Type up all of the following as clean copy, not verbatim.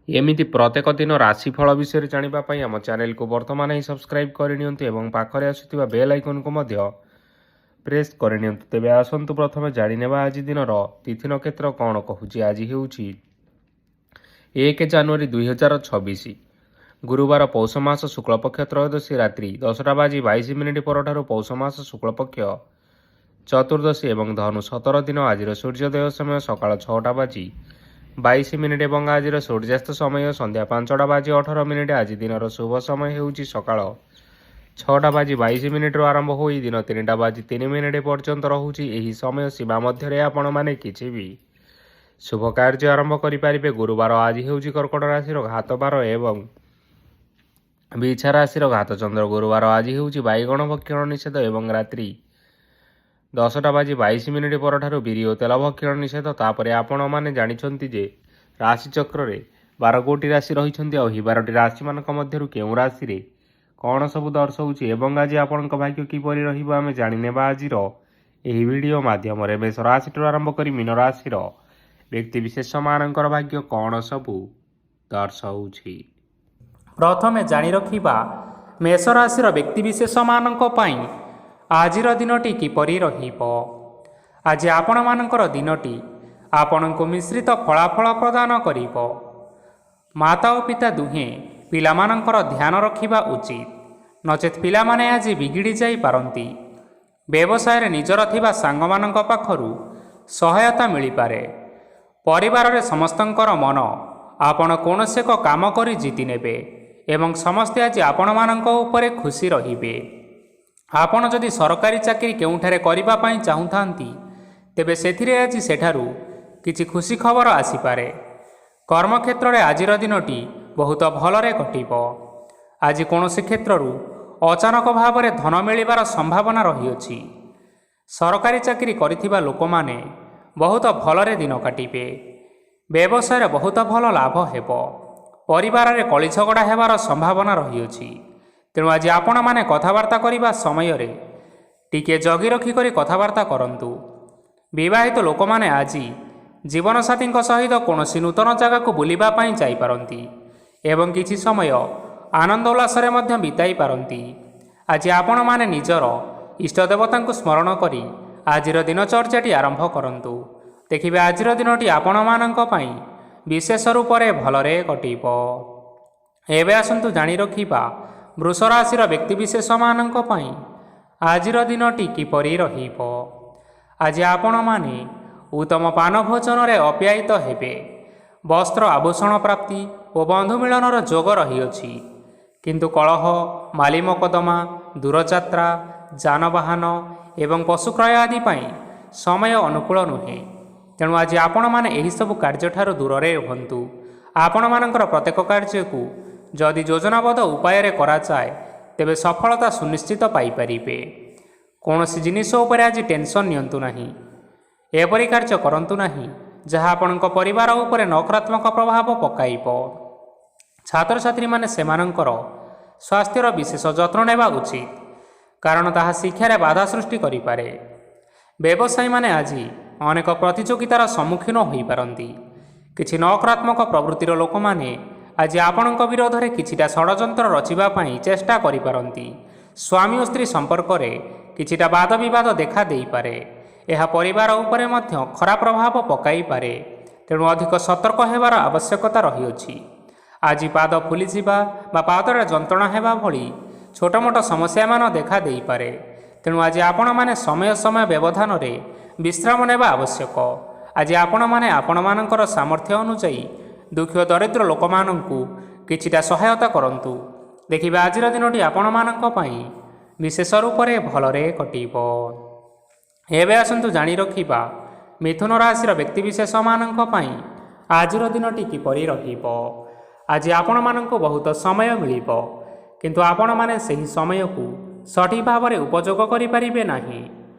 ଏମିତି ପ୍ରତ୍ୟେକ ଦିନ ରାଶିଫଳ ବିଷୟରେ ଜାଣିବା ପାଇଁ ଆମ ଚ୍ୟାନେଲକୁ ବର୍ତ୍ତମାନ ହିଁ ସବସ୍କ୍ରାଇବ୍ କରିନିଅନ୍ତୁ ଏବଂ ପାଖରେ ଆସୁଥିବା ବେଲ୍ ଆଇକନକୁ ମଧ୍ୟ ପ୍ରେସ୍ କରିନିଅନ୍ତୁ। ତେବେ ଆସନ୍ତୁ ପ୍ରଥମେ ଜାଣିନେବା ଆଜି ଦିନର ତିଥି ନକ୍ଷତ୍ର କ'ଣ କହୁଛି। ଆଜି ହେଉଛି 1 ଜାନୁଆରୀ 2026, ଗୁରୁବାର, ପୌଷ ମାସ ଶୁକ୍ଳପକ୍ଷ ତ୍ରୟୋଦଶୀ, ରାତ୍ରି 10:22 ପରଠାରୁ ପୌଷ ମାସ ଶୁକ୍ଳପକ୍ଷ ଚତୁର୍ଦ୍ଦଶୀ ଏବଂ ଧନୁ 17 ଦିନ। ଆଜିର ସୂର୍ଯ୍ୟୋଦୟ ସମୟ ସକାଳ 6:22 ଏବଂ ଆଜିର ସୂର୍ଯ୍ୟାସ୍ତ ସମୟ ସନ୍ଧ୍ୟା 5:18। ଆଜି ଦିନର ଶୁଭ ସମୟ ହେଉଛି ସକାଳ 6:22 ଆରମ୍ଭ ହୋଇ ଦିନ 3:03 ପର୍ଯ୍ୟନ୍ତ ରହୁଛି। ଏହି ସମୟ ସୀମା ମଧ୍ୟରେ ଆପଣମାନେ କିଛି ବି ଶୁଭ କାର୍ଯ୍ୟ ଆରମ୍ଭ କରିପାରିବେ। ଗୁରୁବାର ଆଜି ହେଉଛି କର୍କଟ ରାଶିର ଘାତବାର ଏବଂ ବିଛା ରାଶିର ଘାତଚନ୍ଦ୍ର। ଗୁରୁବାର ଆଜି ହେଉଛି ବାଇଗଣ ଭକ୍ଷଣ ନିଷେଧ ଏବଂ ରାତ୍ରି 10:22 ପରଠାରୁ ବିରି ଓ ତେଲ ଭକ୍ଷଣ ନିଷେଧ। ତାପରେ ଆପଣମାନେ ଜାଣିଛନ୍ତି ଯେ ରାଶିଚକ୍ରରେ 12ଗୋଟି ରାଶି ରହିଛନ୍ତି। ଆଉ ଏହି 12ଟି ରାଶିମାନଙ୍କ ମଧ୍ୟରୁ କେଉଁ ରାଶିରେ କ'ଣ ସବୁ ଦର୍ଶାଉଛି ଏବଂ ଆଜି ଆପଣଙ୍କ ଭାଗ୍ୟ କିପରି ରହିବ ଆମେ ଜାଣିନେବା ଆଜିର ଏହି ଭିଡ଼ିଓ ମାଧ୍ୟମରେ। ମେଷ ରାଶିଠାରୁ ଆରମ୍ଭ କରି ମୀନ ରାଶିର ବ୍ୟକ୍ତିବିଶେଷମାନଙ୍କର ଭାଗ୍ୟ କ'ଣ ସବୁ ଦର୍ଶାଉଛି। ପ୍ରଥମେ ଜାଣି ରଖିବା ମେଷ ରାଶିର ବ୍ୟକ୍ତିବିଶେଷମାନଙ୍କ ପାଇଁ ଆଜିର ଦିନଟି କିପରି ରହିବ। ଆଜି ଆପଣମାନଙ୍କର ଦିନଟି ଆପଣଙ୍କୁ ମିଶ୍ରିତ ଫଳାଫଳ ପ୍ରଦାନ କରିବ। ମାତା ଓ ପିତା ଦୁହେଁ ପିଲାମାନଙ୍କର ଧ୍ୟାନ ରଖିବା ଉଚିତ, ନଚେତ୍ ପିଲାମାନେ ଆଜି ବିଗିଡ଼ି ଯାଇପାରନ୍ତି। ବ୍ୟବସାୟରେ ନିଜର ଥିବା ସାଙ୍ଗମାନଙ୍କ ପାଖରୁ ସହାୟତା ମିଳିପାରେ। ପରିବାରରେ ସମସ୍ତଙ୍କର ମନ ଆପଣ କୌଣସି ଏକ କାମ କରି ଜିତି ନେବେ ଏବଂ ସମସ୍ତେ ଆଜି ଆପଣମାନଙ୍କ ଉପରେ ଖୁସି ରହିବେ। ଆପଣ ଯଦି ସରକାରୀ ଚାକିରି କେଉଁଠାରେ କରିବା ପାଇଁ ଚାହୁଁଥାନ୍ତି, ତେବେ ସେଥିରେ ଆଜି ସେଠାରୁ କିଛି ଖୁସି ଖବର ଆସିପାରେ। କର୍ମକ୍ଷେତ୍ରରେ ଆଜିର ଦିନଟି ବହୁତ ଭଲରେ କଟିବ। ଆଜି କୌଣସି କ୍ଷେତ୍ରରୁ ଅଚାନକ ଭାବରେ ଧନ ମିଳିବାର ସମ୍ଭାବନା ରହିଅଛି। ସରକାରୀ ଚାକିରି କରିଥିବା ଲୋକମାନେ ବହୁତ ଭଲରେ ଦିନ କାଟିବେ। ବ୍ୟବସାୟରେ ବହୁତ ଭଲ ଲାଭ ହେବ। ପରିବାରରେ କଳିଝଗଡ଼ା ହେବାର ସମ୍ଭାବନା ରହିଅଛି। ତେଣୁ ଆଜି ଆପଣମାନେ କଥାବାର୍ତ୍ତା କରିବା ସମୟରେ ଟିକିଏ ଜଗି ରଖିକରି କଥାବାର୍ତ୍ତା କରନ୍ତୁ। ବିବାହିତ ଲୋକମାନେ ଆଜି ଜୀବନସାଥୀଙ୍କ ସହିତ କୌଣସି ନୂତନ ଜାଗାକୁ ବୁଲିବା ପାଇଁ ଯାଇପାରନ୍ତି ଏବଂ କିଛି ସମୟ ଆନନ୍ଦ ଉଲ୍ଲାସରେ ମଧ୍ୟ ବିତାଇ ପାରନ୍ତି। ଆଜି ଆପଣମାନେ ନିଜର ଇଷ୍ଟଦେବତାଙ୍କୁ ସ୍ମରଣ କରି ଆଜିର ଦିନଚର୍ଯ୍ୟାଟି ଆରମ୍ଭ କରନ୍ତୁ। ଦେଖିବେ ଆଜିର ଦିନଟି ଆପଣମାନଙ୍କ ପାଇଁ ବିଶେଷ ରୂପରେ ଭଲରେ କଟିବ। ଏବେ ଆସନ୍ତୁ ଜାଣି ରଖିବା ବୃଷ ରାଶିର ବ୍ୟକ୍ତିବିଶେଷମାନଙ୍କ ପାଇଁ ଆଜିର ଦିନଟି କିପରି ରହିବ। ଆଜି ଆପଣମାନେ ଉତ୍ତମ ପାନ ଭୋଜନରେ ଅପ୍ୟାୟିତ ହେବେ। ବସ୍ତ୍ର ଆଭୂଷଣ ପ୍ରାପ୍ତି ଓ ବନ୍ଧୁ ମିଳନର ଯୋଗ ରହିଅଛି। କିନ୍ତୁ କଳହ, ମାଲି ମକଦ୍ଦମା, ଦୂରଯାତ୍ରା, ଯାନବାହନ ଏବଂ ପଶୁ କ୍ରୟ ଆଦି ପାଇଁ ସମୟ ଅନୁକୂଳ ନୁହେଁ। ତେଣୁ ଆଜି ଆପଣମାନେ ଏହିସବୁ କାର୍ଯ୍ୟଠାରୁ ଦୂରରେ ରୁହନ୍ତୁ। ଆପଣମାନଙ୍କର ପ୍ରତ୍ୟେକ କାର୍ଯ୍ୟକୁ ଯଦି ଯୋଜନାବଦ୍ଧ ଉପାୟରେ କରାଯାଏ, ତେବେ ସଫଳତା ସୁନିଶ୍ଚିତ ପାଇପାରିବେ। କୌଣସି ଜିନିଷ ଉପରେ ଆଜି ଟେନସନ୍ ନିଅନ୍ତୁ ନାହିଁ। ଏପରି କାର୍ଯ୍ୟ କରନ୍ତୁ ନାହିଁ ଯାହା ଆପଣଙ୍କ ପରିବାର ଉପରେ ନକାରାତ୍ମକ ପ୍ରଭାବ ପକାଇବ। ଛାତ୍ରଛାତ୍ରୀମାନେ ସେମାନଙ୍କର ସ୍ୱାସ୍ଥ୍ୟର ବିଶେଷ ଯତ୍ନ ନେବା ଉଚିତ, କାରଣ ତାହା ଶିକ୍ଷାରେ ବାଧା ସୃଷ୍ଟି କରିପାରେ। ବ୍ୟବସାୟୀମାନେ ଆଜି ଅନେକ ପ୍ରତିଯୋଗିତାର ସମ୍ମୁଖୀନ ହୋଇପାରନ୍ତି। କିଛି ନକାରାତ୍ମକ ପ୍ରବୃତ୍ତିର ଲୋକମାନେ ଆଜି ଆପଣଙ୍କ ବିରୋଧରେ କିଛିଟା ଷଡ଼ଯନ୍ତ୍ର ରଚିବା ପାଇଁ ଚେଷ୍ଟା କରିପାରନ୍ତି। ସ୍ୱାମୀ ଓ ସ୍ତ୍ରୀ ସମ୍ପର୍କରେ କିଛିଟା ବାଦ ବିବାଦ ଦେଖା ଦେଇପାରେ। ଏହା ପରିବାର ଉପରେ ମଧ୍ୟ ଖରାପ ପ୍ରଭାବ ପକାଇପାରେ। ତେଣୁ ଅଧିକ ସତର୍କ ହେବାର ଆବଶ୍ୟକତା ରହିଅଛି। ଆଜି ପାଦ ଫୁଲିଯିବା ବା ପାଦରେ ଯନ୍ତ୍ରଣା ହେବା ଭଳି ଛୋଟ ମୋଟ ସମସ୍ୟାମାନ ଦେଖା ଦେଇପାରେ। ତେଣୁ ଆଜି ଆପଣମାନେ ସମୟ ସମୟ ବ୍ୟବଧାନରେ ବିଶ୍ରାମ ନେବା ଆବଶ୍ୟକ। ଆଜି ଆପଣମାନେ ଆପଣମାନଙ୍କର ସାମର୍ଥ୍ୟ ଅନୁଯାୟୀ ଦୁଃଖୀ ଓ ଦରିଦ୍ର ଲୋକମାନଙ୍କୁ କିଛିଟା ସହାୟତା କରନ୍ତୁ। ଦେଖିବେ ଆଜିର ଦିନଟି ଆପଣମାନଙ୍କ ପାଇଁ ବିଶେଷ ରୂପରେ ଭଲରେ କଟିବ। ଏବେ ଆସନ୍ତୁ ଜାଣି ରଖିବା ମିଥୁନ ରାଶିର ବ୍ୟକ୍ତିବିଶେଷମାନଙ୍କ ପାଇଁ ଆଜିର ଦିନଟି କିପରି ରହିବ। ଆଜି ଆପଣମାନଙ୍କୁ ବହୁତ ସମୟ ମିଳିବ, କିନ୍ତୁ ଆପଣମାନେ ସେହି ସମୟକୁ ସଠିକ୍ ଭାବରେ ଉପଯୋଗ କରିପାରିବେ ନାହିଁ।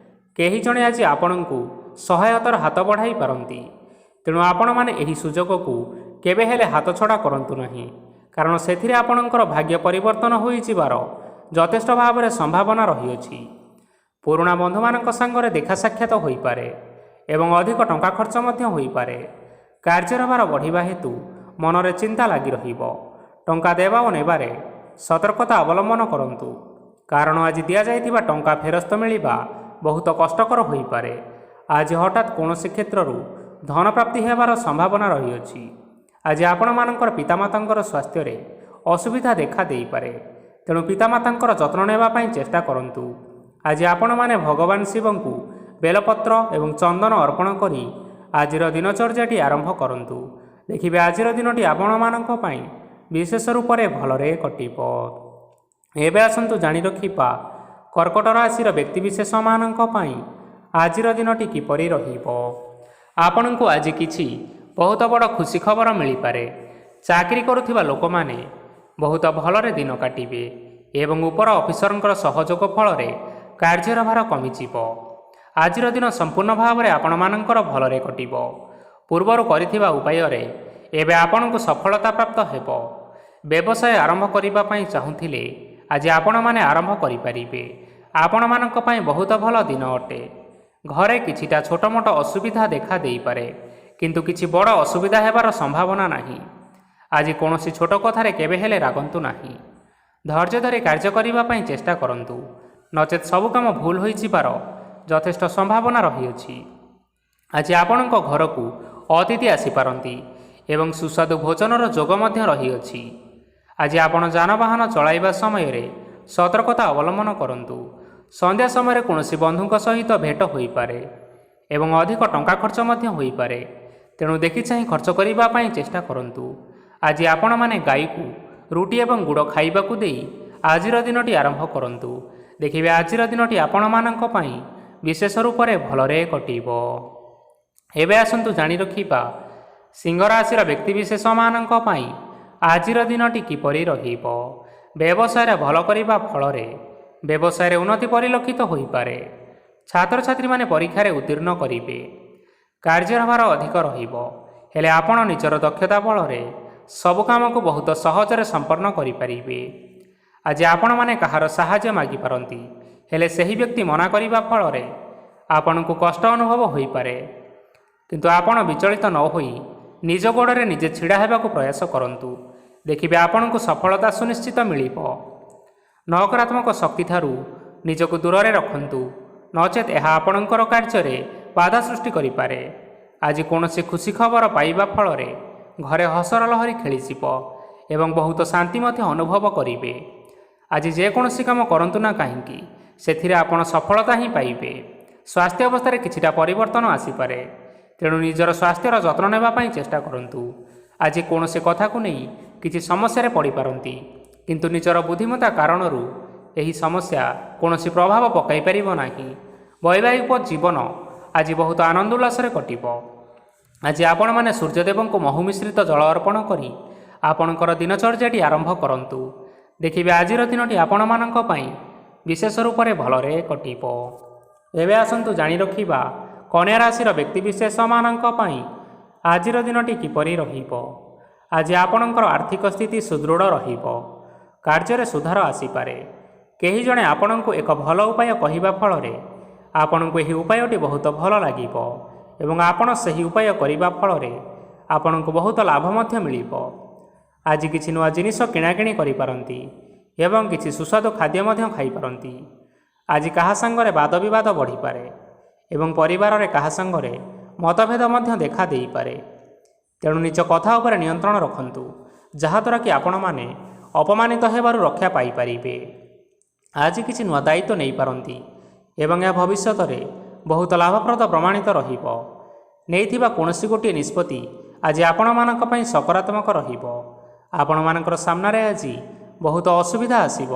କେହି ଜଣେ ଆଜି ଆପଣଙ୍କୁ ସହାୟତାର ହାତ ବଢ଼ାଇ ପାରନ୍ତି। ତେଣୁ ଆପଣମାନେ ଏହି ସୁଯୋଗକୁ କେବେ ହେଲେ ହାତଛଡ଼ା କରନ୍ତୁ ନାହିଁ, କାରଣ ସେଥିରେ ଆପଣଙ୍କର ଭାଗ୍ୟ ପରିବର୍ତ୍ତନ ହୋଇଯିବାର ଯଥେଷ୍ଟ ଭାବରେ ସମ୍ଭାବନା ରହିଅଛି। ପୁରୁଣା ବନ୍ଧୁମାନଙ୍କ ସାଙ୍ଗରେ ଦେଖା ସାକ୍ଷାତ ହୋଇପାରେ ଏବଂ ଅଧିକ ଟଙ୍କା ଖର୍ଚ୍ଚ ମଧ୍ୟ ହୋଇପାରେ। କାର୍ଯ୍ୟର ଭାର ବଢ଼ିବା ହେତୁ ମନରେ ଚିନ୍ତା ଲାଗି ରହିବ। ଟଙ୍କା ଦେବା ଓ ନେବାରେ ସତର୍କତା ଅବଲମ୍ବନ କରନ୍ତୁ, କାରଣ ଆଜି ଦିଆଯାଇଥିବା ଟଙ୍କା ଫେରସ୍ତ ମିଳିବା ବହୁତ କଷ୍ଟକର ହୋଇପାରେ। ଆଜି ହଠାତ୍ କୌଣସି କ୍ଷେତ୍ରରୁ ଧନ ପ୍ରାପ୍ତି ହେବାର ସମ୍ଭାବନା ରହିଅଛି। ଆଜି ଆପଣମାନଙ୍କର ପିତାମାତାଙ୍କର ସ୍ୱାସ୍ଥ୍ୟରେ ଅସୁବିଧା ଦେଖା ଦେଇପାରେ, ତେଣୁ ପିତାମାତାଙ୍କର ଯତ୍ନ ନେବା ପାଇଁ ଚେଷ୍ଟା କରନ୍ତୁ। ଆଜି ଆପଣମାନେ ଭଗବାନ ଶିବଙ୍କୁ ବେଲପତ୍ର ଏବଂ ଚନ୍ଦନ ଅର୍ପଣ କରି ଆଜିର ଦିନଚର୍ଯ୍ୟାଟି ଆରମ୍ଭ କରନ୍ତୁ। ଦେଖିବେ ଆଜିର ଦିନଟି ଆପଣମାନଙ୍କ ପାଇଁ ବିଶେଷ ରୂପରେ ଭଲରେ କଟିବ। ଏବେ ଆସନ୍ତୁ ଜାଣି ରଖିବା କର୍କଟ ରାଶିର ବ୍ୟକ୍ତିବିଶେଷମାନଙ୍କ ପାଇଁ ଆଜିର ଦିନଟି କିପରି ରହିବ। ଆପଣଙ୍କୁ ଆଜି କିଛି ବହୁତ ବଡ଼ ଖୁସି ଖବର ମିଳିପାରେ। ଚାକିରି କରୁଥିବା ଲୋକମାନେ ବହୁତ ଭଲରେ ଦିନ କାଟିବେ ଏବଂ ଉପର ଅଫିସରଙ୍କର ସହଯୋଗ ଫଳରେ କାର୍ଯ୍ୟର ଭାର କମିଯିବ। ଆଜିର ଦିନ ସମ୍ପୂର୍ଣ୍ଣ ଭାବରେ ଆପଣମାନଙ୍କର ଭଲରେ କଟିବ। ପୂର୍ବରୁ କରିଥିବା ଉପାୟରେ ଏବେ ଆପଣଙ୍କୁ ସଫଳତା ପ୍ରାପ୍ତ ହେବ। ବ୍ୟବସାୟ ଆରମ୍ଭ କରିବା ପାଇଁ ଚାହୁଁଥିଲେ ଆଜି ଆପଣମାନେ ଆରମ୍ଭ କରିପାରିବେ। ଆପଣମାନଙ୍କ ପାଇଁ ବହୁତ ଭଲ ଦିନ ଅଟେ। ଘରେ କିଛିଟା ଛୋଟ ମୋଟ ଅସୁବିଧା ଦେଖା ଦେଇପାରେ, କିନ୍ତୁ କିଛି ବଡ଼ ଅସୁବିଧା ହେବାର ସମ୍ଭାବନା ନାହିଁ। ଆଜି କୌଣସି ଛୋଟ କଥାରେ କେବେ ହେଲେ ରାଗନ୍ତୁ ନାହିଁ। ଧୈର୍ଯ୍ୟ ଧରି କାର୍ଯ୍ୟ କରିବା ପାଇଁ ଚେଷ୍ଟା କରନ୍ତୁ, ନଚେତ୍ ସବୁ କାମ ଭୁଲ ହୋଇଯିବାର ଯଥେଷ୍ଟ ସମ୍ଭାବନା ରହିଅଛି। ଆଜି ଆପଣଙ୍କ ଘରକୁ ଅତିଥି ଆସିପାରନ୍ତି ଏବଂ ସୁସ୍ୱାଦୁ ଭୋଜନର ଯୋଗ ମଧ୍ୟ ରହିଅଛି। ଆଜି ଆପଣ ଯାନବାହନ ଚଳାଇବା ସମୟରେ ସତର୍କତା ଅବଲମ୍ବନ କରନ୍ତୁ। ସନ୍ଧ୍ୟା ସମୟରେ କୌଣସି ବନ୍ଧୁଙ୍କ ସହିତ ଭେଟ ହୋଇପାରେ ଏବଂ ଅଧିକ ଟଙ୍କା ଖର୍ଚ୍ଚ ମଧ୍ୟ ହୋଇପାରେ, ତେଣୁ ଦେଖିଚାହିଁ ଖର୍ଚ୍ଚ କରିବା ପାଇଁ ଚେଷ୍ଟା କରନ୍ତୁ। ଆଜି ଆପଣମାନେ ଗାଈକୁ ରୁଟି ଏବଂ ଗୁଡ଼ ଖାଇବାକୁ ଦେଇ ଆଜିର ଦିନଟି ଆରମ୍ଭ କରନ୍ତୁ। ଦେଖିବେ ଆଜିର ଦିନଟି ଆପଣମାନଙ୍କ ପାଇଁ ବିଶେଷ ରୂପରେ ଭଲରେ କଟିବ। ଏବେ ଆସନ୍ତୁ ଜାଣି ରଖିବା ସିଂହ ରାଶିର ବ୍ୟକ୍ତିବିଶେଷମାନଙ୍କ ପାଇଁ ଆଜିର ଦିନଟି କିପରି ରହିବ। ବ୍ୟବସାୟରେ ଭଲ କରିବା ଫଳରେ ବ୍ୟବସାୟରେ ଉନ୍ନତି ପରିଲକ୍ଷିତ ହୋଇପାରେ। ଛାତ୍ରଛାତ୍ରୀମାନେ ପରୀକ୍ଷାରେ ଉତ୍ତୀର୍ଣ୍ଣ କରିବେ। କାର୍ଯ୍ୟର ଭାର ଅଧିକ ରହିବ, ହେଲେ ଆପଣ ନିଜର ଦକ୍ଷତା ବଳରେ ସବୁ କାମକୁ ବହୁତ ସହଜରେ ସମ୍ପନ୍ନ କରିପାରିବେ। ଆଜି ଆପଣମାନେ କାହାର ସାହାଯ୍ୟ ମାଗିପାରନ୍ତି, ହେଲେ ସେହି ବ୍ୟକ୍ତି ମନା କରିବା ଫଳରେ ଆପଣଙ୍କୁ କଷ୍ଟ ଅନୁଭବ ହୋଇପାରେ। କିନ୍ତୁ ଆପଣ ବିଚଳିତ ନ ହୋଇ ନିଜ ଗୋଡ଼ରେ ନିଜେ ଛିଡ଼ା ହେବାକୁ ପ୍ରୟାସ କରନ୍ତୁ। ଦେଖିବେ ଆପଣଙ୍କୁ ସଫଳତା ସୁନିଶ୍ଚିତ ମିଳିବ। ନକାରାତ୍ମକ ଶକ୍ତିଠାରୁ ନିଜକୁ ଦୂରରେ ରଖନ୍ତୁ, ନଚେତ୍ ଏହା ଆପଣଙ୍କର କାର୍ଯ୍ୟରେ ବାଧା ସୃଷ୍ଟି କରିପାରେ। ଆଜି କୌଣସି ଖୁସି ଖବର ପାଇବା ଫଳରେ ଘରେ ହସର ଲହରୀ ଖେଳିଯିବ ଏବଂ ବହୁତ ଶାନ୍ତି ମଧ୍ୟ ଅନୁଭବ କରିବେ। ଆଜି ଯେକୌଣସି କାମ କରନ୍ତୁ ନା କାହିଁକି, ସେଥିରେ ଆପଣ ସଫଳତା ହିଁ ପାଇବେ। ସ୍ୱାସ୍ଥ୍ୟ ଅବସ୍ଥାରେ କିଛିଟା ପରିବର୍ତ୍ତନ ଆସିପାରେ, ତେଣୁ ନିଜର ସ୍ୱାସ୍ଥ୍ୟର ଯତ୍ନ ନେବା ପାଇଁ ଚେଷ୍ଟା କରନ୍ତୁ। ଆଜି କୌଣସି କଥାକୁ ନେଇ କିଛି ସମସ୍ୟାରେ ପଡ଼ିପାରନ୍ତି, କିନ୍ତୁ ନିଜର ବୁଦ୍ଧିମତ୍ତା କାରଣରୁ ଏହି ସମସ୍ୟା କୌଣସି ପ୍ରଭାବ ପକାଇ ପାରିବ ନାହିଁ। ବୈବାହିକ ଜୀବନ ଆଜି ବହୁତ ଆନନ୍ଦ ଉଲ୍ଲାସରେ କଟିବ। ଆଜି ଆପଣମାନେ ସୂର୍ଯ୍ୟଦେବଙ୍କୁ ମହୁ ମିଶ୍ରିତ ଜଳ ଅର୍ପଣ କରି ଆପଣଙ୍କର ଦିନଚର୍ଯ୍ୟାଟି ଆରମ୍ଭ କରନ୍ତୁ। ଦେଖିବେ ଆଜିର ଦିନଟି ଆପଣମାନଙ୍କ ପାଇଁ ବିଶେଷ ରୂପରେ ଭଲରେ କଟିବ। ଏବେ ଆସନ୍ତୁ ଜାଣି ରଖିବା କନ୍ୟା ରାଶିର ବ୍ୟକ୍ତିବିଶେଷମାନଙ୍କ ପାଇଁ ଆଜିର ଦିନଟି କିପରି ରହିବ। ଆଜି ଆପଣଙ୍କର ଆର୍ଥିକ ସ୍ଥିତି ସୁଦୃଢ଼ ରହିବ। କାର୍ଯ୍ୟରେ ସୁଧାର ଆସିପାରେ। କେହି ଜଣେ ଆପଣଙ୍କୁ ଏକ ଭଲ ଉପାୟ କହିବା ଫଳରେ ଆପଣଙ୍କୁ ଏହି ଉପାୟଟି ବହୁତ ଭଲ ଲାଗିବ ଏବଂ ଆପଣ ସେହି ଉପାୟ କରିବା ଫଳରେ ଆପଣଙ୍କୁ ବହୁତ ଲାଭ ମଧ୍ୟ ମିଳିବ। ଆଜି କିଛି ନୂଆ ଜିନିଷ କିଣାକିଣି କରିପାରନ୍ତି ଏବଂ କିଛି ସୁସ୍ୱାଦୁ ଖାଦ୍ୟ ମଧ୍ୟ ଖାଇପାରନ୍ତି। ଆଜି କାହା ସାଙ୍ଗରେ ବାଦବିବାଦ ବଢ଼ିପାରେ ଏବଂ ପରିବାରରେ କାହା ସାଙ୍ଗରେ ମତଭେଦ ମଧ୍ୟ ଦେଖା ଦେଇପାରେ। ତେଣୁ ନିଜ କଥା ଉପରେ ନିୟନ୍ତ୍ରଣ ରଖନ୍ତୁ, ଯାହାଦ୍ୱାରା କି ଆପଣମାନେ ଅପମାନିତ ହେବାରୁ ରକ୍ଷା ପାଇପାରିବେ। ଆଜି କିଛି ନୂଆ ଦାୟିତ୍ୱ ନେଇପାରନ୍ତି ଏବଂ ଏହା ଭବିଷ୍ୟତରେ ବହୁତ ଲାଭପ୍ରଦ ପ୍ରମାଣିତ ରହିବ। ନେଇଥିବା କୌଣସି ଗୋଟିଏ ନିଷ୍ପତ୍ତି ଆଜି ଆପଣମାନଙ୍କ ପାଇଁ ସକାରାତ୍ମକ ରହିବ। ଆପଣମାନଙ୍କର ସାମ୍ନାରେ ଆଜି ବହୁତ ଅସୁବିଧା ଆସିବ,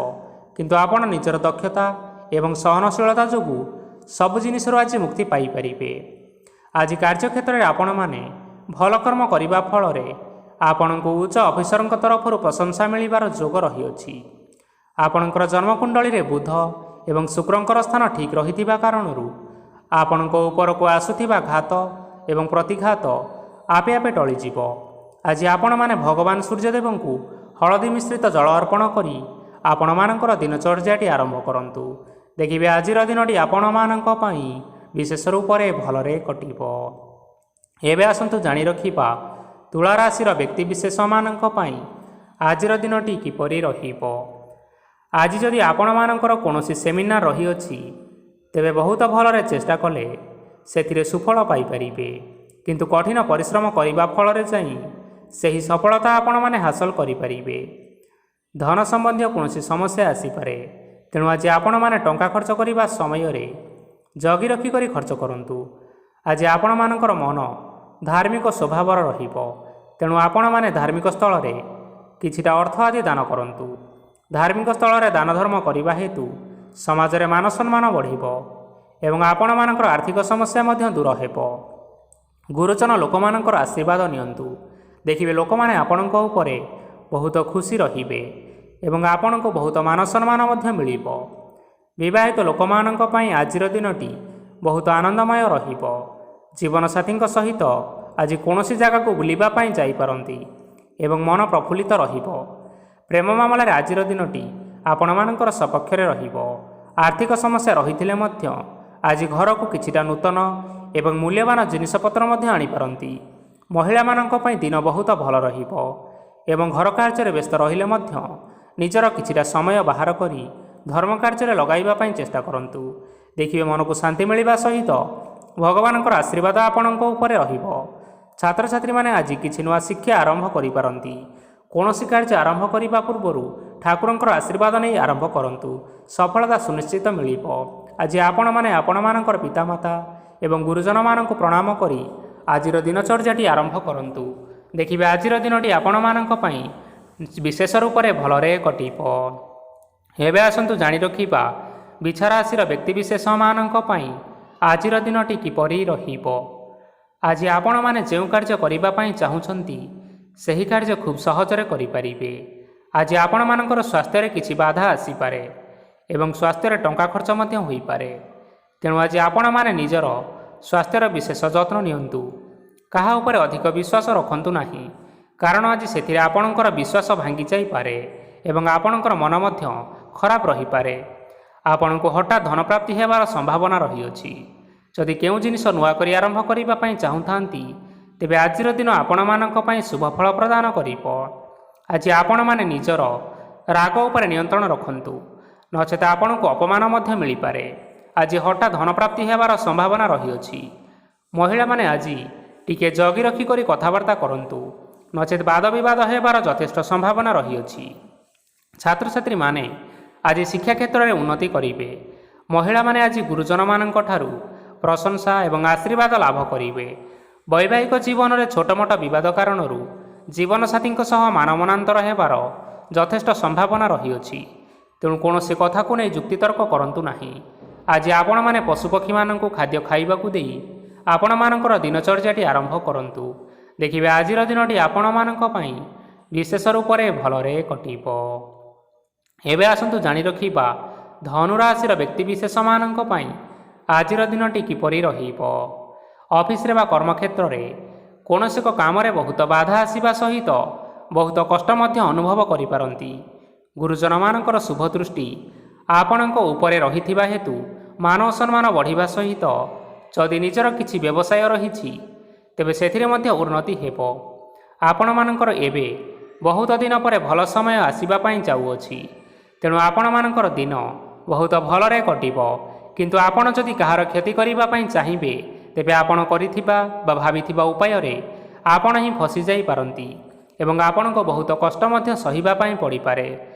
କିନ୍ତୁ ଆପଣ ନିଜର ଦକ୍ଷତା ଏବଂ ସହନଶୀଳତା ଯୋଗୁଁ ସବୁ ଜିନିଷରୁ ଆଜି ମୁକ୍ତି ପାଇପାରିବେ। ଆଜି କାର୍ଯ୍ୟକ୍ଷେତ୍ରରେ ଆପଣମାନେ ଭଲ କର୍ମ କରିବା ଫଳରେ ଆପଣଙ୍କୁ ଉଚ୍ଚ ଅଫିସରଙ୍କ ତରଫରୁ ପ୍ରଶଂସା ମିଳିବାର ଯୋଗ ରହିଅଛି। ଆପଣଙ୍କର ଜନ୍ମକୁଣ୍ଡଳୀରେ ବୁଧ ଏବଂ ଶୁକ୍ରଙ୍କର ସ୍ଥାନ ଠିକ୍ ରହିଥିବା କାରଣରୁ ଆପଣଙ୍କ ଉପରକୁ ଆସୁଥିବା ଘାତ ଏବଂ ପ୍ରତିଘାତ ଆପେ ଆପେ ଟଳିଯିବ। ଆଜି ଆପଣମାନେ ଭଗବାନ ସୂର୍ଯ୍ୟଦେବଙ୍କୁ ହଳଦୀ ମିଶ୍ରିତ ଜଳ ଅର୍ପଣ କରି ଆପଣମାନଙ୍କର ଦିନଚର୍ଯ୍ୟାଟି ଆରମ୍ଭ କରନ୍ତୁ। ଦେଖିବେ ଆଜିର ଦିନଟି ଆପଣମାନଙ୍କ ପାଇଁ ବିଶେଷ ରୂପରେ ଭଲରେ କଟିବ। ଏବେ ଆସନ୍ତୁ ଜାଣି ରଖିବା ତୁଳା ରାଶିର ବ୍ୟକ୍ତିବିଶେଷମାନଙ୍କ ପାଇଁ ଆଜିର ଦିନଟି କିପରି ରହିବ। ଆଜି ଯଦି ଆପଣମାନଙ୍କର କୌଣସି ସେମିନାର ରହିଅଛି ତେବେ ବହୁତ ଭଲରେ ଚେଷ୍ଟା କଲେ ସେଥିରେ ସୁଫଳ ପାଇପାରିବେ, କିନ୍ତୁ କଠିନ ପରିଶ୍ରମ କରିବା ଫଳରେ ଯାଇ ସେହି ସଫଳତା ଆପଣମାନେ ହାସଲ କରିପାରିବେ। ଧନ ସମ୍ବନ୍ଧୀୟ କୌଣସି ସମସ୍ୟା ଆସିପାରେ, ତେଣୁ ଆଜି ଆପଣମାନେ ଟଙ୍କା ଖର୍ଚ୍ଚ କରିବା ସମୟରେ ଜଗି ରଖି କରି ଖର୍ଚ୍ଚ କରନ୍ତୁ। ଆଜି ଆପଣମାନଙ୍କର ମନ ଧାର୍ମିକ ସ୍ୱଭାବର ରହିବ, ତେଣୁ ଆପଣମାନେ ଧାର୍ମିକ ସ୍ଥଳରେ କିଛିଟା ଅର୍ଥ ଆଦି ଦାନ କରନ୍ତୁ। ଧାର୍ମିକ ସ୍ଥଳରେ ଦାନ ଧର୍ମ କରିବା ହେତୁ ସମାଜରେ ମାନ ସମ୍ମାନ ବଢ଼ିବ ଏବଂ ଆପଣମାନଙ୍କର ଆର୍ଥିକ ସମସ୍ୟା ମଧ୍ୟ ଦୂର ହେବ। ଗୁରୁଜନ ଲୋକମାନଙ୍କର ଆଶୀର୍ବାଦ ନିଅନ୍ତୁ। ଦେଖିବେ ଲୋକମାନେ ଆପଣଙ୍କ ଉପରେ ବହୁତ ଖୁସି ରହିବେ ଏବଂ ଆପଣଙ୍କୁ ବହୁତ ମାନ ସମ୍ମାନ ମଧ୍ୟ ମିଳିବ। ବିବାହିତ ଲୋକମାନଙ୍କ ପାଇଁ ଆଜିର ଦିନଟି ବହୁତ ଆନନ୍ଦମୟ ରହିବ। ଜୀବନସାଥୀଙ୍କ ସହିତ ଆଜି କୌଣସି ଜାଗାକୁ ବୁଲିବା ପାଇଁ ଯାଇପାରନ୍ତି ଏବଂ ମନ ପ୍ରଫୁଲ୍ଲିତ ରହିବ। ପ୍ରେମ ମାମଲାରେ ଆଜିର ଦିନଟି ଆପଣମାନଙ୍କର ସପକ୍ଷରେ ରହିବ। ଆର୍ଥିକ ସମସ୍ୟା ରହିଥିଲେ ମଧ୍ୟ ଆଜି ଘରକୁ କିଛିଟା ନୂତନ ଏବଂ ମୂଲ୍ୟବାନ ଜିନିଷପତ୍ର ମଧ୍ୟ ଆଣିପାରନ୍ତି। ମହିଳାମାନଙ୍କ ପାଇଁ ଦିନ ବହୁତ ଭଲ ରହିବ ଏବଂ ଘର କାର୍ଯ୍ୟରେ ବ୍ୟସ୍ତ ରହିଲେ ମଧ୍ୟ ନିଜର କିଛିଟା ସମୟ ବାହାର କରି ଧର୍ମ କାର୍ଯ୍ୟରେ ଲଗାଇବା ପାଇଁ ଚେଷ୍ଟା କରନ୍ତୁ। ଦେଖିବେ ମନକୁ ଶାନ୍ତି ମିଳିବା ସହିତ ଭଗବାନଙ୍କର ଆଶୀର୍ବାଦ ଆପଣଙ୍କ ଉପରେ ରହିବ। ଛାତ୍ରଛାତ୍ରୀମାନେ ଆଜି କିଛି ନୂଆ ଶିକ୍ଷା ଆରମ୍ଭ କରିପାରନ୍ତି। କୌଣସି କାର୍ଯ୍ୟ ଆରମ୍ଭ କରିବା ପୂର୍ବରୁ ଠାକୁରଙ୍କର ଆଶୀର୍ବାଦ ନେଇ ଆରମ୍ଭ କରନ୍ତୁ, ସଫଳତା ସୁନିଶ୍ଚିତ ମିଳିବ। ଆଜି ଆପଣମାନେ ଆପଣମାନଙ୍କର ପିତାମାତା ଏବଂ ଗୁରୁଜନମାନଙ୍କୁ ପ୍ରଣାମ କରି ଆଜିର ଦିନଚର୍ଯ୍ୟାଟି ଆରମ୍ଭ କରନ୍ତୁ। ଦେଖିବେ ଆଜିର ଦିନଟି ଆପଣମାନଙ୍କ ପାଇଁ ବିଶେଷ ରୂପରେ ଭଲରେ କଟିବ। ଏବେ ଆସନ୍ତୁ ଜାଣି ରଖିବା ବିଛା ରାଶିର ବ୍ୟକ୍ତିବିଶେଷମାନଙ୍କ ପାଇଁ ଆଜିର ଦିନଟି କିପରି ରହିବ। ଆଜି ଆପଣମାନେ ଯେଉଁ କାର୍ଯ୍ୟ କରିବା ପାଇଁ ଚାହୁଁଛନ୍ତି ସେହି କାର୍ଯ୍ୟ ଖୁବ୍ ସହଜରେ କରିପାରିବେ। ଆଜି ଆପଣମାନଙ୍କର ସ୍ୱାସ୍ଥ୍ୟରେ କିଛି ବାଧା ଆସିପାରେ ଏବଂ ସ୍ୱାସ୍ଥ୍ୟରେ ଟଙ୍କା ଖର୍ଚ୍ଚ ମଧ୍ୟ ହୋଇପାରେ, ତେଣୁ ଆଜି ଆପଣମାନେ ନିଜର ସ୍ୱାସ୍ଥ୍ୟର ବିଶେଷ ଯତ୍ନ ନିଅନ୍ତୁ। କାହା ଉପରେ ଅଧିକ ବିଶ୍ୱାସ ରଖନ୍ତୁ ନାହିଁ, କାରଣ ଆଜି ସେଥିରେ ଆପଣଙ୍କର ବିଶ୍ୱାସ ଭାଙ୍ଗି ଯାଇପାରେ ଏବଂ ଆପଣଙ୍କର ମନ ମଧ୍ୟ ଖରାପ ରହିପାରେ। ଆପଣଙ୍କୁ ହଠାତ୍ ଧନପ୍ରାପ୍ତି ହେବାର ସମ୍ଭାବନା ରହିଅଛି। ଯଦି କେଉଁ ଜିନିଷ ନୂଆ କରି ଆରମ୍ଭ କରିବା ପାଇଁ ଚାହୁଁଥାନ୍ତି ତେବେ ଆଜିର ଦିନ ଆପଣମାନଙ୍କ ପାଇଁ ଶୁଭ ଫଳ ପ୍ରଦାନ କରିବ। ଆଜି ଆପଣମାନେ ନିଜର ରାଗ ଉପରେ ନିୟନ୍ତ୍ରଣ ରଖନ୍ତୁ, ନଚେତ ଆପଣଙ୍କୁ ଅପମାନ ମଧ୍ୟ ମିଳିପାରେ। ଆଜି ହଠାତ୍ ଧନପ୍ରାପ୍ତି ହେବାର ସମ୍ଭାବନା ରହିଅଛି। ମହିଳାମାନେ ଆଜି ଟିକେ ଜଗି ରଖି କରି କଥାବାର୍ତ୍ତା କରନ୍ତୁ, ନଚେତ ବାଦ ବିବାଦ ହେବାର ଯଥେଷ୍ଟ ସମ୍ଭାବନା ରହିଅଛି। ଛାତ୍ରଛାତ୍ରୀମାନେ ଆଜି ଶିକ୍ଷା କ୍ଷେତ୍ରରେ ଉନ୍ନତି କରିବେ। ମହିଳାମାନେ ଆଜି ଗୁରୁଜନମାନଙ୍କ ଠାରୁ ପ୍ରଶଂସା ଏବଂ ଆଶୀର୍ବାଦ ଲାଭ କରିବେ। ବୈବାହିକ ଜୀବନରେ ଛୋଟମୋଟ ବିବାଦ କାରଣରୁ ଜୀବନସାଥୀଙ୍କ ସହ ମାନମନାନ୍ତର ହେବାର ଯଥେଷ୍ଟ ସମ୍ଭାବନା ରହିଅଛି, ତେଣୁ କୌଣସି କଥାକୁ ନେଇ ଯୁକ୍ତିତର୍କ କରନ୍ତୁ ନାହିଁ। ଆଜି ଆପଣମାନେ ପଶୁପକ୍ଷୀମାନଙ୍କୁ ଖାଦ୍ୟ ଖାଇବାକୁ ଦେଇ ଆପଣମାନଙ୍କର ଦିନଚର୍ଯ୍ୟାଟି ଆରମ୍ଭ କରନ୍ତୁ। ଦେଖିବେ ଆଜିର ଦିନଟି ଆପଣମାନଙ୍କ ପାଇଁ ବିଶେଷ ରୂପରେ ଭଲରେ କଟିବ। ଏବେ ଆସନ୍ତୁ ଜାଣି ରଖିବା ଧନୁ ରାଶିର ବ୍ୟକ୍ତିବିଶେଷମାନଙ୍କ ପାଇଁ ଆଜିର ଦିନଟି କିପରି ରହିବ। ଅଫିସରେ ବା କର୍ମକ୍ଷେତ୍ରରେ କୌଣସି ଏକ କାମରେ ବହୁତ ବାଧା ଆସିବା ସହିତ ବହୁତ କଷ୍ଟ ମଧ୍ୟ ଅନୁଭବ କରିପାରନ୍ତି। ଗୁରୁଜନମାନଙ୍କର ଶୁଭ ଦୃଷ୍ଟି ଆପଣଙ୍କ ଉପରେ ରହିଥିବା ହେତୁ ମାନ ସମ୍ମାନ ବଢ଼ିବା ସହିତ ଯଦି ନିଜର କିଛି ବ୍ୟବସାୟ ରହିଛି ତେବେ ସେଥିରେ ମଧ୍ୟ ଉନ୍ନତି ହେବ। ଆପଣମାନଙ୍କର ଏବେ ବହୁତ ଦିନ ପରେ ଭଲ ସମୟ ଆସିବା ପାଇଁ ଯାଉଅଛି, ତେଣୁ ଆପଣମାନଙ୍କର ଦିନ ବହୁତ ଭଲରେ କଟିବ। କିନ୍ତୁ ଆପଣ ଯଦି କାହାର କ୍ଷତି କରିବା ପାଇଁ ଚାହିଁବେ ତେବେ ଆପଣ କରିଥିବା ବା ଭାବିଥିବା ଉପାୟରେ ଆପଣ ହିଁ ଫସିଯାଇପାରନ୍ତି ଏବଂ ଆପଣଙ୍କୁ ବହୁତ କଷ୍ଟ ମଧ୍ୟ ସହିବା ପାଇଁ ପଡ଼ିପାରେ।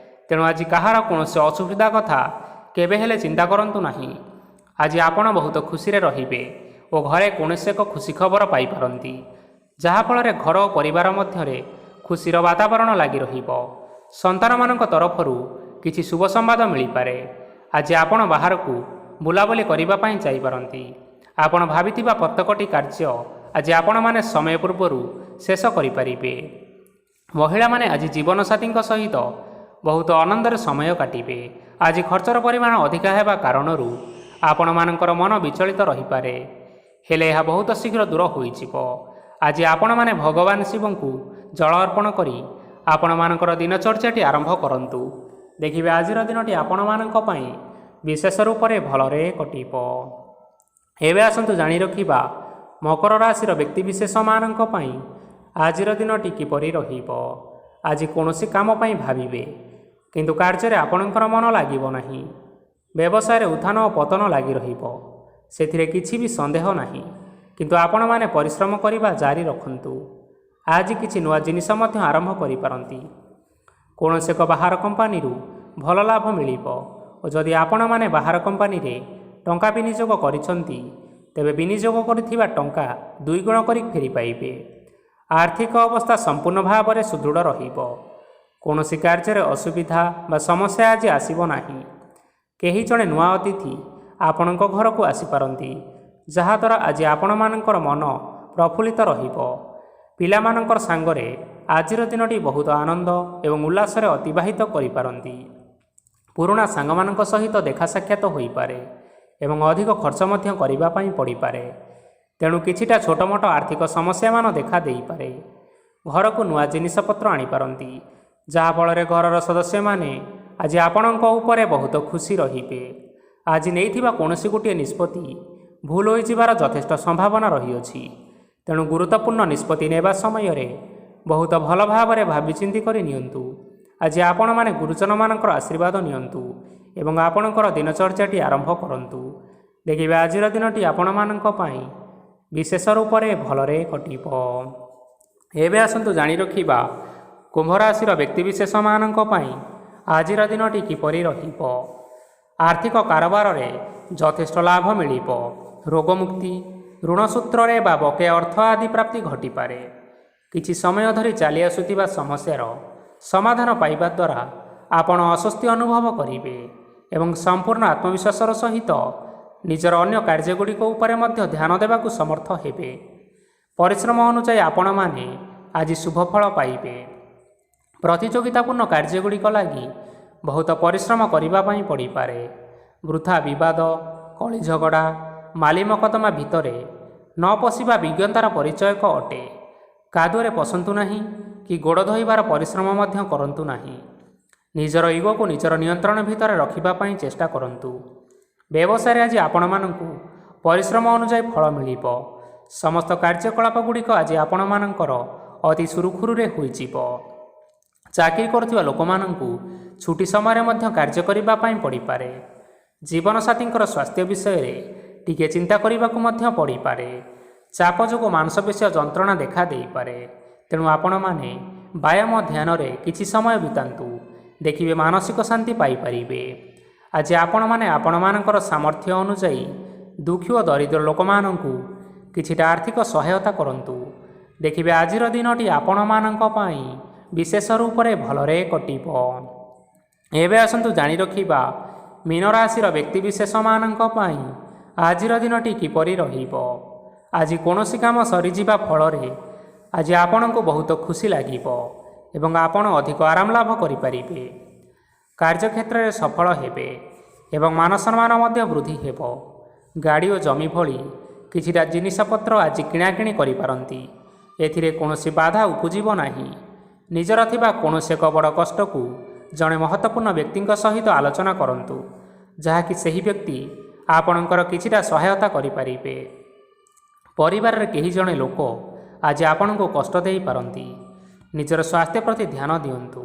ତେଣୁ ଆଜି କାହାର କୌଣସି ଅସୁବିଧା କଥା କେବେ ହେଲେ ଚିନ୍ତା କରନ୍ତୁ ନାହିଁ। ଆଜି ଆପଣ ବହୁତ ଖୁସିରେ ରହିବେ ଓ ଘରେ କୌଣସି ଏକ ଖୁସି ଖବର ପାଇପାରନ୍ତି, ଯାହାଫଳରେ ଘର ଓ ପରିବାର ମଧ୍ୟରେ ଖୁସିର ବାତାବରଣ ଲାଗି ରହିବ। ସନ୍ତାନମାନଙ୍କ ତରଫରୁ କିଛି ଶୁଭ ସମ୍ବାଦ ମିଳିପାରେ। ଆଜି ଆପଣ ବାହାରକୁ ବୁଲାବୁଲି କରିବା ପାଇଁ ଯାଇପାରନ୍ତି। ଆପଣ ଭାବିଥିବା ପ୍ରତ୍ୟେକଟି କାର୍ଯ୍ୟ ଆଜି ଆପଣମାନେ ସମୟ ପୂର୍ବରୁ ଶେଷ କରିପାରିବେ। ମହିଳାମାନେ ଆଜି ଜୀବନସାଥୀଙ୍କ ସହିତ ବହୁତ ଆନନ୍ଦରେ ସମୟ କାଟିବେ। ଆଜି ଖର୍ଚ୍ଚର ପରିମାଣ ଅଧିକା ହେବା କାରଣରୁ ଆପଣମାନଙ୍କର ମନ ବିଚଳିତ ରହିପାରେ, ହେଲେ ଏହା ବହୁତ ଶୀଘ୍ର ଦୂର ହୋଇଯିବ। ଆଜି ଆପଣମାନେ ଭଗବାନ ଶିବଙ୍କୁ ଜଳ ଅର୍ପଣ କରି ଆପଣମାନଙ୍କର ଦିନଚର୍ଯ୍ୟାଟି ଆରମ୍ଭ କରନ୍ତୁ। ଦେଖିବେ ଆଜିର ଦିନଟି ଆପଣମାନଙ୍କ ପାଇଁ ବିଶେଷ ରୂପରେ ଭଲରେ କଟିବ। ଏବେ ଆସନ୍ତୁ ଜାଣି ରଖିବା ମକର ରାଶିର ବ୍ୟକ୍ତିବିଶେଷମାନଙ୍କ ପାଇଁ ଆଜିର ଦିନଟି କିପରି ରହିବ। ଆଜି କୌଣସି କାମ ପାଇଁ ଭାବିବେ, କିନ୍ତୁ କାର୍ଯ୍ୟରେ ଆପଣଙ୍କର ମନ ଲାଗିବ ନାହିଁ। ବ୍ୟବସାୟରେ ଉତ୍ଥାନ ଓ ପତନ ଲାଗି ରହିବ, ସେଥିରେ କିଛି ବି ସନ୍ଦେହ ନାହିଁ। କିନ୍ତୁ ଆପଣମାନେ ପରିଶ୍ରମ କରିବା ଜାରି ରଖନ୍ତୁ। ଆଜି କିଛି ନୂଆ ଜିନିଷ ମଧ୍ୟ ଆରମ୍ଭ କରିପାରନ୍ତି। କୌଣସି ଏକ ବାହାର କମ୍ପାନୀରୁ ଭଲ ଲାଭ ମିଳିବ ଓ ଯଦି ଆପଣମାନେ ବାହାର କମ୍ପାନୀରେ ଟଙ୍କା ବିନିଯୋଗ କରିଛନ୍ତି, ତେବେ ବିନିଯୋଗ କରିଥିବା ଟଙ୍କା ଦୁଇଗୁଣ କରି ଫେରି ପାଇବେ। ଆର୍ଥିକ ଅବସ୍ଥା ସମ୍ପୂର୍ଣ୍ଣ ଭାବରେ ସୁଦୃଢ଼ ରହିବ। କୌଣସି କାର୍ଯ୍ୟରେ ଅସୁବିଧା ବା ସମସ୍ୟା ଆଜି ଆସିବ ନାହିଁ। କେହି ଜଣେ ନୂଆ ଅତିଥି ଆପଣଙ୍କ ଘରକୁ ଆସିପାରନ୍ତି, ଯାହାଦ୍ୱାରା ଆଜି ଆପଣମାନଙ୍କର ମନ ପ୍ରଫୁଲ୍ଲିତ ରହିବ। ପିଲାମାନଙ୍କର ସାଙ୍ଗରେ ଆଜିର ଦିନଟି ବହୁତ ଆନନ୍ଦ ଏବଂ ଉଲ୍ଲାସରେ ଅତିବାହିତ କରିପାରନ୍ତି। ପୁରୁଣା ସାଙ୍ଗମାନଙ୍କ ସହିତ ଦେଖା ସାକ୍ଷାତ ହୋଇପାରେ ଏବଂ ଅଧିକ ଖର୍ଚ୍ଚ ମଧ୍ୟ କରିବା ପାଇଁ ପଡ଼ିପାରେ। ତେଣୁ କିଛିଟା ଛୋଟମୋଟ ଆର୍ଥିକ ସମସ୍ୟାମାନ ଦେଖା ଦେଇପାରେ। ଘରକୁ ନୂଆ ଜିନିଷପତ୍ର ଆଣିପାରନ୍ତି, ଯାହାଫଳରେ ଘରର ସଦସ୍ୟମାନେ ଆଜି ଆପଣଙ୍କ ଉପରେ ବହୁତ ଖୁସି ରହିବେ। ଆଜି ନେଇଥିବା କୌଣସି ଗୋଟିଏ ନିଷ୍ପତ୍ତି ଭୁଲ ହୋଇଯିବାର ଯଥେଷ୍ଟ ସମ୍ଭାବନା ରହିଅଛି। ତେଣୁ ଗୁରୁତ୍ୱପୂର୍ଣ୍ଣ ନିଷ୍ପତ୍ତି ନେବା ସମୟରେ ବହୁତ ଭଲ ଭାବରେ ଭାବିଚିନ୍ତି କରି ନିଅନ୍ତୁ। ଆଜି ଆପଣମାନେ ଗୁରୁଜନମାନଙ୍କର ଆଶୀର୍ବାଦ ନିଅନ୍ତୁ ଏବଂ ଆପଣଙ୍କର ଦିନଚର୍ଯ୍ୟାଟି ଆରମ୍ଭ କରନ୍ତୁ। ଦେଖିବେ ଆଜିର ଦିନଟି ଆପଣମାନଙ୍କ ପାଇଁ ବିଶେଷ ରୂପରେ ଭଲରେ କଟିବ। ଏବେ ଆସନ୍ତୁ ଜାଣି ରଖିବା କୁମ୍ଭ ରାଶିର ବ୍ୟକ୍ତିବିଶେଷମାନଙ୍କ ପାଇଁ ଆଜିର ଦିନଟି କିପରି ରହିବ। ଆର୍ଥିକ କାରବାରରେ ଯଥେଷ୍ଟ ଲାଭ ମିଳିବ। ରୋଗମୁକ୍ତି, ଋଣ ସୂତ୍ରରେ ବା ବକେୟା ଅର୍ଥ ଆଦି ପ୍ରାପ୍ତି ଘଟିପାରେ। କିଛି ସମୟ ଧରି ଚାଲି ଆସୁଥିବା ସମସ୍ୟାର ସମାଧାନ ପାଇବା ଦ୍ୱାରା ଆପଣ ଆଶ୍ୱସ୍ତି ଅନୁଭବ କରିବେ ଏବଂ ସମ୍ପୂର୍ଣ୍ଣ ଆତ୍ମବିଶ୍ୱାସର ସହିତ ନିଜର ଅନ୍ୟ କାର୍ଯ୍ୟଗୁଡ଼ିକ ଉପରେ ମଧ୍ୟ ଧ୍ୟାନ ଦେବାକୁ ସମର୍ଥ ହେବେ। ପରିଶ୍ରମ ଅନୁଯାୟୀ ଆପଣମାନେ ଆଜି ଶୁଭଫଳ ପାଇବେ। ପ୍ରତିଯୋଗିତାପୂର୍ଣ୍ଣ କାର୍ଯ୍ୟଗୁଡ଼ିକ ଲାଗି ବହୁତ ପରିଶ୍ରମ କରିବା ପାଇଁ ପଡ଼ିପାରେ। ବୃଥା ବିବାଦ, କଳି ଝଗଡ଼ା, ମାଲି ମକଦ୍ଦମା ଭିତରେ ନ ପଶିବା ବିଜ୍ଞତାର ପରିଚୟକ ଅଟେ। କାଦୁଅରେ ପଶନ୍ତୁ ନାହିଁ କି ଗୋଡ଼ ଧୋଇବାର ପରିଶ୍ରମ ମଧ୍ୟ କରନ୍ତୁ ନାହିଁ। ନିଜର ଇଗୋକୁ ନିଜର ନିୟନ୍ତ୍ରଣ ଭିତରେ ରଖିବା ପାଇଁ ଚେଷ୍ଟା କରନ୍ତୁ। ବ୍ୟବସାୟରେ ଆଜି ଆପଣମାନଙ୍କୁ ପରିଶ୍ରମ ଅନୁଯାୟୀ ଫଳ ମିଳିବ। ସମସ୍ତ କାର୍ଯ୍ୟକଳାପଗୁଡ଼ିକ ଆଜି ଆପଣମାନଙ୍କର ଅତି ସୁରୁଖୁରୁରେ ହୋଇଯିବ। ଚାକିରି କରୁଥିବା ଲୋକମାନଙ୍କୁ ଛୁଟି ସମୟରେ ମଧ୍ୟ କାର୍ଯ୍ୟ କରିବା ପାଇଁ ପଡ଼ିପାରେ। ଜୀବନସାଥୀଙ୍କର ସ୍ୱାସ୍ଥ୍ୟ ବିଷୟରେ ଟିକିଏ ଚିନ୍ତା କରିବାକୁ ମଧ୍ୟ ପଡ଼ିପାରେ। ଚାପ ଯୋଗୁଁ ମାଂସପେଶୀୟ ଯନ୍ତ୍ରଣା ଦେଖା ଦେଇପାରେ। ତେଣୁ ଆପଣମାନେ ବ୍ୟାୟାମ ଧ୍ୟାନରେ କିଛି ସମୟ ବିତାନ୍ତୁ। ଦେଖିବେ ମାନସିକ ଶାନ୍ତି ପାଇପାରିବେ। ଆଜି ଆପଣମାନେ ଆପଣମାନଙ୍କର ସାମର୍ଥ୍ୟ ଅନୁଯାୟୀ ଦୁଃଖୀ ଓ ଦରିଦ୍ର ଲୋକମାନଙ୍କୁ କିଛିଟା ଆର୍ଥିକ ସହାୟତା କରନ୍ତୁ। ଦେଖିବେ ଆଜିର ଦିନଟି ଆପଣମାନଙ୍କ ପାଇଁ ବିଶେଷ ରୂପରେ ଭଲରେ କଟିବ। ଏବେ ଆସନ୍ତୁ ଜାଣି ରଖିବା ମୀନ ରାଶିର ବ୍ୟକ୍ତିବିଶେଷମାନଙ୍କ ପାଇଁ ଆଜିର ଦିନଟି କିପରି ରହିବ। ଆଜି କୌଣସି କାମ ସରିଯିବା ଫଳରେ ଆଜି ଆପଣଙ୍କୁ ବହୁତ ଖୁସି ଲାଗିବ ଏବଂ ଆପଣ ଅଧିକ ଆରାମ ଲାଭ କରିପାରିବେ। କାର୍ଯ୍ୟକ୍ଷେତ୍ରରେ ସଫଳ ହେବେ ଏବଂ ମାନସମ୍ମାନ ମଧ୍ୟ ବୃଦ୍ଧି ହେବ। ଗାଡ଼ି ଓ ଜମି ଭଳି କିଛିଟା ଜିନିଷପତ୍ର ଆଜି କିଣାକିଣି କରିପାରନ୍ତି। ଏଥିରେ କୌଣସି ବାଧା ଉପୁଜିବ ନାହିଁ। ନିଜର ଥିବା କୌଣସି ଏକ ବଡ଼ କଷ୍ଟକୁ ଜଣେ ମହତ୍ତ୍ୱପୂର୍ଣ୍ଣ ବ୍ୟକ୍ତିଙ୍କ ସହିତ ଆଲୋଚନା କରନ୍ତୁ, ଯାହାକି ସେହି ବ୍ୟକ୍ତି ଆପଣଙ୍କର କିଛିଟା ସହାୟତା କରିପାରିବେ। ପରିବାରରେ କେହି ଜଣେ ଲୋକ ଆଜି ଆପଣଙ୍କୁ କଷ୍ଟ ଦେଇପାରନ୍ତି। ନିଜର ସ୍ୱାସ୍ଥ୍ୟ ପ୍ରତି ଧ୍ୟାନ ଦିଅନ୍ତୁ।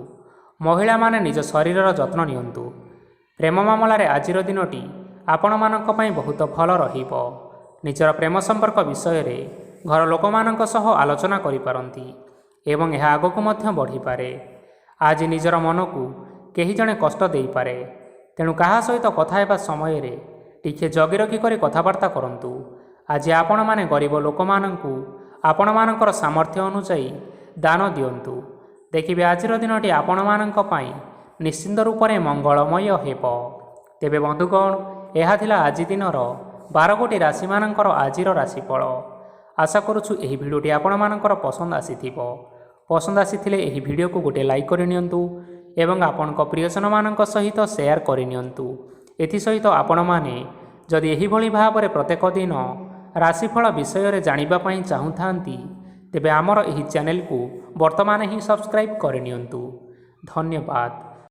ମହିଳାମାନେ ନିଜ ଶରୀରର ଯତ୍ନ ନିଅନ୍ତୁ। ପ୍ରେମ ମାମଲାରେ ଆଜିର ଦିନଟି ଆପଣମାନଙ୍କ ପାଇଁ ବହୁତ ଭଲ ରହିବ। ନିଜର ପ୍ରେମ ସମ୍ପର୍କ ବିଷୟରେ ଘର ଲୋକମାନଙ୍କ ସହ ଆଲୋଚନା କରିପାରନ୍ତି ଏବଂ ଏହା ଆଗକୁ ମଧ୍ୟ ବଢ଼ିପାରେ। ଆଜି ନିଜର ମନକୁ କେହି ଜଣେ କଷ୍ଟ ଦେଇପାରେ, ତେଣୁ କାହା ସହିତ କଥା ହେବା ସମୟରେ ଟିକିଏ ଜଗି ରଖି କରି କଥାବାର୍ତ୍ତା କରନ୍ତୁ। ଆଜି ଆପଣମାନେ ଗରିବ ଲୋକମାନଙ୍କୁ ଆପଣମାନଙ୍କର ସାମର୍ଥ୍ୟ ଅନୁଯାୟୀ ଦାନ ଦିଅନ୍ତୁ। ଦେଖିବେ ଆଜିର ଦିନଟି ଆପଣମାନଙ୍କ ପାଇଁ ନିଶ୍ଚିନ୍ତ ରୂପରେ ମଙ୍ଗଳମୟ ହେବ। ତେବେ ବନ୍ଧୁଗଣ, ଏହା ଥିଲା ଆଜି ଦିନର 12ଗୋଟି ରାଶିମାନଙ୍କର ଆଜିର ରାଶିଫଳ। ଆଶା କରୁଛୁ ଏହି ଭିଡ଼ିଓଟି ଆପଣମାନଙ୍କର ପସନ୍ଦ ଆସିଥିବ। ପସନ୍ଦ ଆସିଥିଲେ ଏହି ଭିଡ଼ିଓକୁ ଗୋଟିଏ ଲାଇକ୍ କରିନିଅନ୍ତୁ ଏବଂ ଆପଣଙ୍କ ପ୍ରିୟଜନମାନଙ୍କ ସହିତ ସେୟାର କରିନିଅନ୍ତୁ। ଏଥିସହିତ ଆପଣମାନେ ଯଦି ଏହିଭଳି ଭାବରେ ପ୍ରତ୍ୟେକ ଦିନ ରାଶିଫଳ ବିଷୟରେ ଜାଣିବା ପାଇଁ ଚାହୁଁଥାନ୍ତି, ତେବେ ଆମର ଏହି ଚ୍ୟାନେଲକୁ ବର୍ତ୍ତମାନ ହିଁ ସବସ୍କ୍ରାଇବ୍ କରିନିଅନ୍ତୁ। ଧନ୍ୟବାଦ।